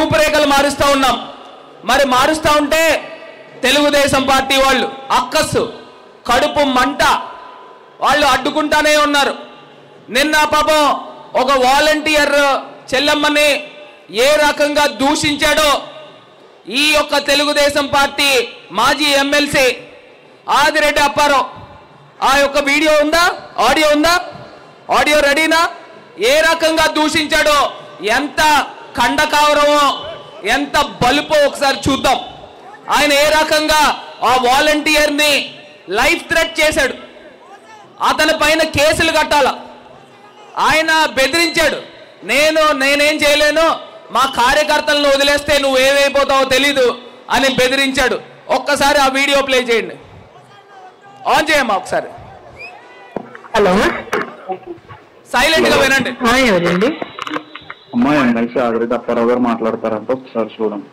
రూపురేఖలు మారుస్తూ ఉన్నాం. మరి మారుస్తూ ఉంటే తెలుగుదేశం పార్టీ వాళ్ళు అక్కస్సు కడుపు మంట వాళ్ళు అడ్డుకుంటానే ఉన్నారు. నిన్న పాపం ఒక వాలంటీర్ చెల్లమ్మని ఏ రకంగా దూషించాడో ఈ యొక్క తెలుగుదేశం పార్టీ మాజీ ఎమ్మెల్సీ ఆదిరెడ్డి అప్పారావు ఆ యొక్క వీడియో ఉందా, ఆడియో ఉందా, ఆడియో రెడీనా? ఏ రకంగా దూషించాడో, ఎంత ఖండకావరమో, ఎంత బలుపో ఒకసారి చూద్దాం. ఆయన ఏ రకంగా ఆ వాలంటీర్ని లైఫ్ థ్రెట్ చేశాడు, అతని పైన కేసులు కట్టాల, ఆయన బెదిరించాడు. నేనేం చేయలేను, మా కార్యకర్తలను వదిలేస్తే నువ్వు ఏమైపోతావో తెలీదు అని బెదిరించాడు. ఒక్కసారి ఆ వీడియో ప్లే చేయండి, ఆన్ చేయమ్మా ఒకసారి. హలో, సైలెంట్ గా వినండి. ఎవరండి? అమ్మా ఎమ్మెల్సీ ఆదిరెడ్డి అప్పారావు గారు మాట్లాడతారంట, ఒకసారి చూడండి.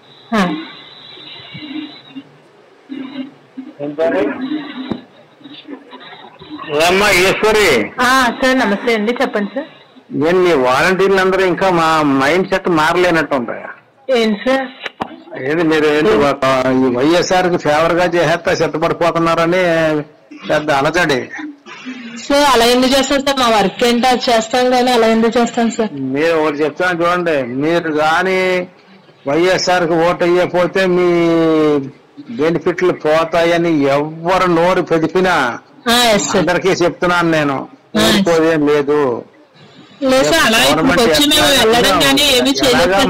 అమ్మా ఈశ్వరి సార్ నమస్తే అండి, చెప్పండి సార్. నేను మీ వాలంటీర్లు అందరూ ఇంకా మా మైండ్ సెట్ మారలేనట్టు ఉంటాయా? ఏంటి సార్? ఏది మీరు ఏంటి ఈ వైఎస్ఆర్ కి ఫేవర్ గా చేసేస్తా సిద్ధపడిపోతున్నారని పెద్ద అలజడి. సార్ అలా ఎందుకు చేస్తాం సార్? మా వర్క్ ఏంటో అది చేస్తాం కానీ అలా ఎందుకు చేస్తాం సార్? మీరు ఒకటి చెప్తాను చూడండి, మీరు కానీ వైఎస్ఆర్ కి ఓటు అయ్యపోతే మీ బెనిఫిట్లు పోతాయని ఎవరు నోరు పెదిపినా అందరికీ చెప్తున్నాను నేను, ఓడిపోదేం లేదు.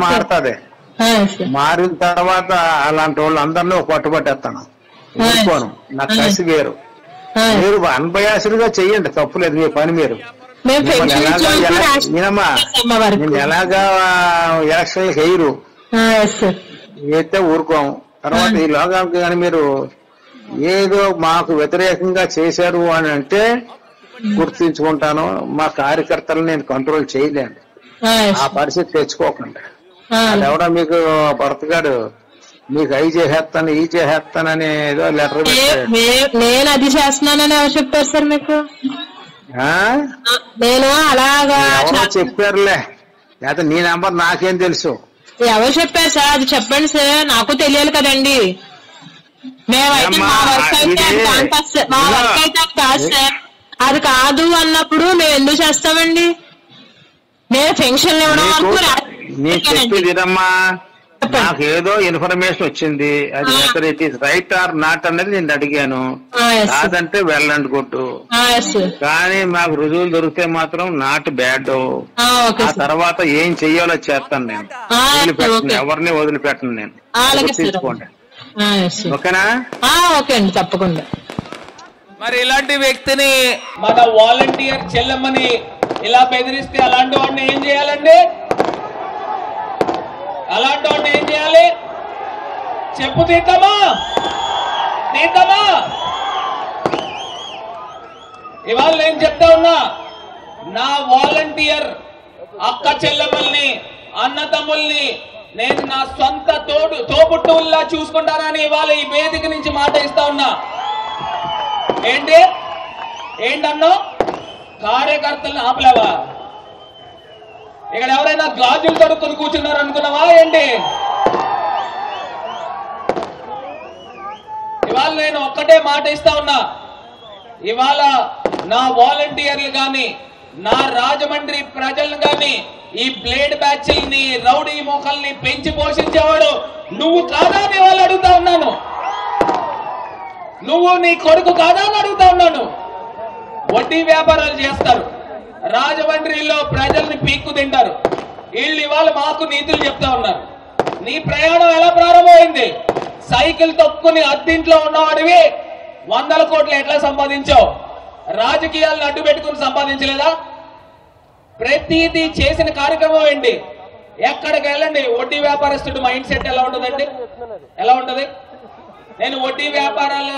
మారుతుంది, మారిన తర్వాత అలాంటి వాళ్ళు అందరినీ పట్టుబట్టేస్తాను, ఊరుకోను. నాకు కసి వేరు. మీరు అన్బయాసులుగా చెయ్యండి, తప్పులేదు, మీ పని మీరు. నేనమ్మా నేను ఎలాగా ఎలక్షన్లకు వేయరు, అయితే ఊరుకోము. తర్వాత ఈ లోకానికి కానీ మీరు ఏదో మాకు వ్యతిరేకంగా చేశారు అని అంటే గుర్తించుకుంటాను. మా కార్యకర్తలు నేను కంట్రోల్ చేయలేను, ఆ పరిస్థితి తెచ్చుకోకండి. ఎవడో మీకు భర్తగాడు మీకు అవి చేసేస్తాను ఈ చేసేస్తానని ఏదో లెటర్ పెట్టాడు. నేను అది చేస్తున్నానని ఎవరు చెప్పారు సార్ మీకు? నేను అలాగా ఎవరో చెప్పారులే, లేకపోతే నీ నెంబర్ నాకేం తెలుసు? ఎవరు చెప్పారు సార్? అది చెప్పండి సార్, నాకు తెలియాలి కదండి. మేమైతే మా వర్క్ అయితే కాదు సార్. అది కాదు అన్నప్పుడు మేము ఎందుకు చేస్తామండి? మేము పెన్షన్లు ఇవ్వడం వరకు నాకు ఏదో ఇన్ఫర్మేషన్ వచ్చింది, అది it is right are not అనేది నేను అడిగాను. కాదంటే వెళ్ళండి కొట్టు, కానీ మాకు రుజువులు దొరికితే మాత్రం నాట్ బ్యాడ్. ఆ తర్వాత ఏం చెయ్యాలో చేస్తాను నేను, వదిలిపెట్టను, ఎవరిని వదిలిపెట్టను నేను. తీసుకోండి, ఓకేనా? ఓకే అండి, తప్పకుండా. మరి ఇలాంటి వ్యక్తిని మన వాలంటీర్ చెల్లమ్మని ఇలా బెదిరిస్తే అలాంటి వాడిని ఏం చేయాలండి? అలాంటి వాడిని ఏం చేయాలి? చెప్పు తీద్దామా? ఇవాళ నేను చెప్తా ఉన్నా, నా వాలంటీర్ అక్క చెల్లెమ్మల్ని అన్నతమ్ముల్ని నేను నా సొంత తోబుట్టువుల్లా చూసుకుంటానని ఇవాళ ఈ వేదిక నుంచి మాట ఇస్తా ఉన్నా. ఏంటన్నో కార్యకర్తలను ఆపలేవా? ఇక్కడ ఎవరైనా గాజులు తొడుక్కుని కూర్చున్నారు అనుకున్నావా ఏంటి? ఇవాళ నేను ఒక్కటే మాట ఇస్తా ఉన్నా, ఇవాళ నా వాలంటీర్లు గాని నా రాజమండ్రి ప్రజలను గాని ఈ బ్లేడ్ బ్యాచ్ల్ని రౌడీ మోకల్ని పెంచి పోషించేవాడు నువ్వు కాదా అని వాళ్ళు అడుగుతా ఉన్నాను. నువ్వు నీ కొడుకు కాదా అని అడుగుతా ఉన్నాను. వడ్డీ వ్యాపారాలు చేస్తారు, రాజమండ్రిలో ప్రజల్ని పీక్కు తింటారు. వీళ్ళు ఇవాళ మాకు నీతులు చెప్తా ఉన్నారు. నీ ప్రయాణం ఎలా ప్రారంభమైంది? సైకిల్ తొక్కుని అద్దింట్లో ఉన్నవాడివి 100 కోట్లు ఎట్లా సంపాదించావు? రాజకీయాలను అడ్డు పెట్టుకుని సంపాదించలేదా? ప్రతిదీ చేసిన కార్యక్రమం ఏంటి? ఎక్కడికి వెళ్ళండి, వడ్డీ వ్యాపారస్తుడు మైండ్ సెట్ ఎలా ఉంటుందండి? ఎలా ఉంటది? నేను వడ్డీ వ్యాపారాలు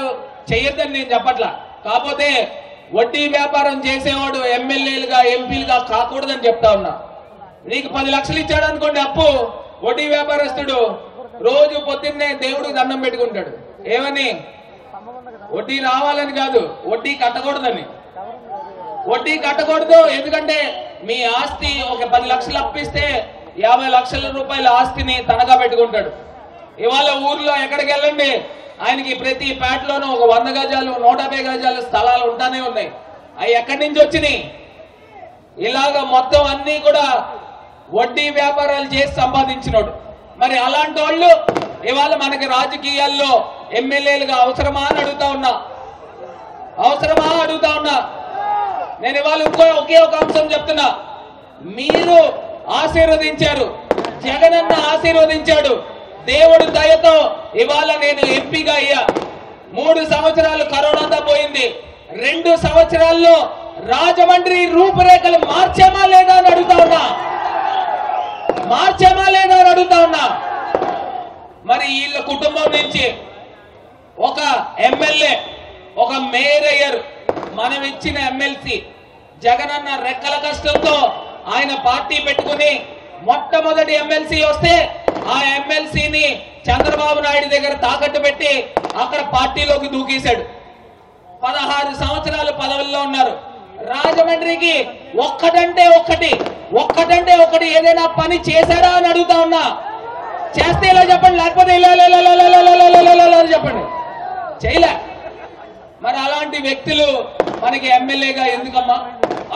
చేయొద్దని నేను చెప్పట్లా, కాకపోతే వడ్డీ వ్యాపారం చేసేవాడు ఎమ్మెల్యేలుగా ఎంపీలుగా కాకూడదని చెప్తా ఉన్నా. నీకు 10 లక్షలు ఇచ్చాడు అనుకోండి అప్పు, వడ్డీ వ్యాపారస్తుడు రోజు పొద్దున్నే దేవుడికి దండం పెట్టుకుంటాడు. ఏమని? వడ్డీ రావాలని కాదు, వడ్డీ కట్టకూడదని. వడ్డీ కట్టకూడదు, ఎందుకంటే మీ ఆస్తి ఒక 10 లక్షలు అప్పిస్తే 50 లక్షల రూపాయల ఆస్తిని తనఖా పెట్టుకుంటాడు. ఇవాళ ఊర్లో ఎక్కడికి వెళ్ళండి, ఆయనకి ప్రతి పేటలోనూ ఒక 100 గజాలు 150 గజాలు స్థలాలు ఉంటానే ఉన్నాయి. అవి ఎక్కడి నుంచి వచ్చినాయి? ఇలాగ మొత్తం అన్ని కూడా వడ్డీ వ్యాపారాలు చేసి సంపాదించినోడు. మరి అలాంటి వాళ్ళు ఇవాళ మనకి రాజకీయాల్లో ఎమ్మెల్యేలుగా అవసరమా అని అడుగుతా ఉన్నా. నేను ఇవాళ ఒకే ఒక అంశం చెప్తున్నా. మీరు ఆశీర్వదించారు, జగనన్న ఆశీర్వదించాడు, దేవుడి దయతో ఇవాళ నేను ఎంపీగా అయ్యా. 3 సంవత్సరాలు కరోనాతో పోయింది. 2 సంవత్సరాల్లో రాజమండ్రి రూపురేఖలు మార్చామా లేదా అని అడుగుతా ఉన్నా. మరి వీళ్ళ కుటుంబం నుంచి ఒక ఎమ్మెల్యే, ఒక మేయర్ అయ్యారు. మనం ఇచ్చిన ఎమ్మెల్సీ జగనన్న రెక్కల కష్టంతో ఆయన పార్టీ పెట్టుకుని మొట్టమొదటి ఎమ్మెల్సీ వస్తే ఆ ఎమ్మెల్సీని చంద్రబాబు నాయుడు దగ్గర తాకట్టు పెట్టి అక్కడ పార్టీలోకి దూకేశాడు. 16 సంవత్సరాలు పదవుల్లో ఉన్నారు. రాజమండ్రికి ఒక్కటంటే ఒకటి ఏదైనా పని చేశారా అని అడుగుతా ఉన్నా. చేస్తే ఇలా చెప్పండి, లేకపోతే ఇలా చెప్పండి. చేయలే. మరి అలాంటి వ్యక్తులు మనకి ఎమ్మెల్యేగా ఎందుకమ్మా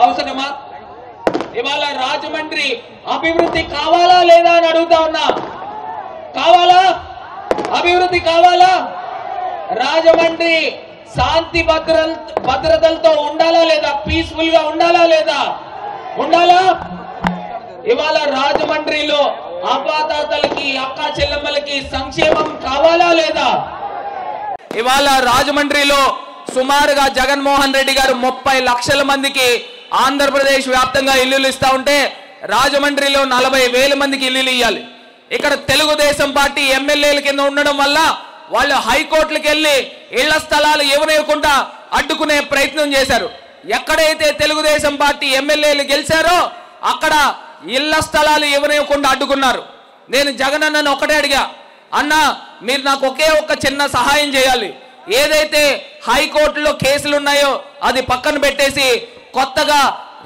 అవసరమా? ఇవాళ రాజమండ్రి అభివృద్ధి కావాలా లేదా అని అడుగుతా ఉన్నా. అభివృద్ధి కావాలా? రాజమండ్రి శాంతి భద్రతలతో ఉండాలా లేదా? పీస్ఫుల్ గా ఉండాలా? ఇవాళ రాజమండ్రిలో అవ్వాతాతలకి అక్కా చెల్లెమ్మలకి సంక్షేమం కావాలా లేదా? ఇవాళ రాజమండ్రిలో సుమారుగా జగన్మోహన్ రెడ్డి గారు 30 లక్షల మందికి ఆంధ్రప్రదేశ్ వ్యాప్తంగా ఇల్లులు ఇస్తా ఉంటే రాజమండ్రిలో 40,000 మందికి ఇల్లులు ఇవ్వాలి. ఇక్కడ తెలుగుదేశం పార్టీ ఎమ్మెల్యేల కింద ఉండడం వల్ల వాళ్ళు హైకోర్టులకు వెళ్లి ఇళ్ల స్థలాలు ఇవ్వనివ్వకుండా అడ్డుకునే ప్రయత్నం చేశారు. ఎక్కడైతే తెలుగుదేశం పార్టీ ఎమ్మెల్యేలు గెలిచారో అక్కడ ఇళ్ల స్థలాలు ఇవ్వనివ్వకుండా అడ్డుకున్నారు. నేను జగన్ అన్నను ఒకటే అడిగా, అన్నా మీరు నాకు ఒకే ఒక్క చిన్న సహాయం చేయాలి. ఏదైతే హైకోర్టులో కేసులు ఉన్నాయో అది పక్కన పెట్టేసి కొత్తగా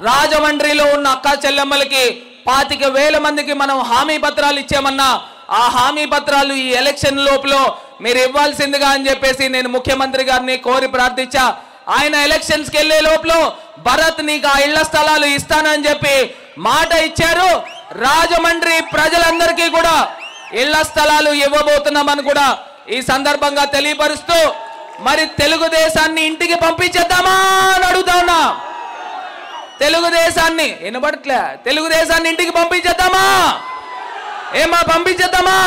రాజమండ్రిలో ఉన్న అక్కా చెల్లెమ్మలకి 25,000 మందికి మనం హామీ పత్రాలు ఇచ్చామన్నా ఆ హామీ పత్రాలు ఈ ఎలక్షన్ లోపల మీరు ఇవ్వాల్సిందిగా అని చెప్పేసి నేను ముఖ్యమంత్రి గారిని కోరి ప్రార్థించా. ఆయన ఎలక్షన్స్కి వెళ్లే లోపల భరత్ నీకు ఆ ఇళ్ల స్థలాలు ఇస్తానని చెప్పి మాట ఇచ్చారు. రాజమండ్రి ప్రజలందరికీ కూడా ఇళ్ల స్థలాలు ఇవ్వబోతున్నామని కూడా ఈ సందర్భంగా తెలియపరుస్తూ మరి తెలుగుదేశాన్ని ఇంటికి పంపించేద్దామా అని అడుగుతా ఉన్నా. తెలుగుదేశాన్ని వినబడట్లే, తెలుగుదేశాన్ని ఇంటికి పంపించేద్దామా? పంపించేద్దామా?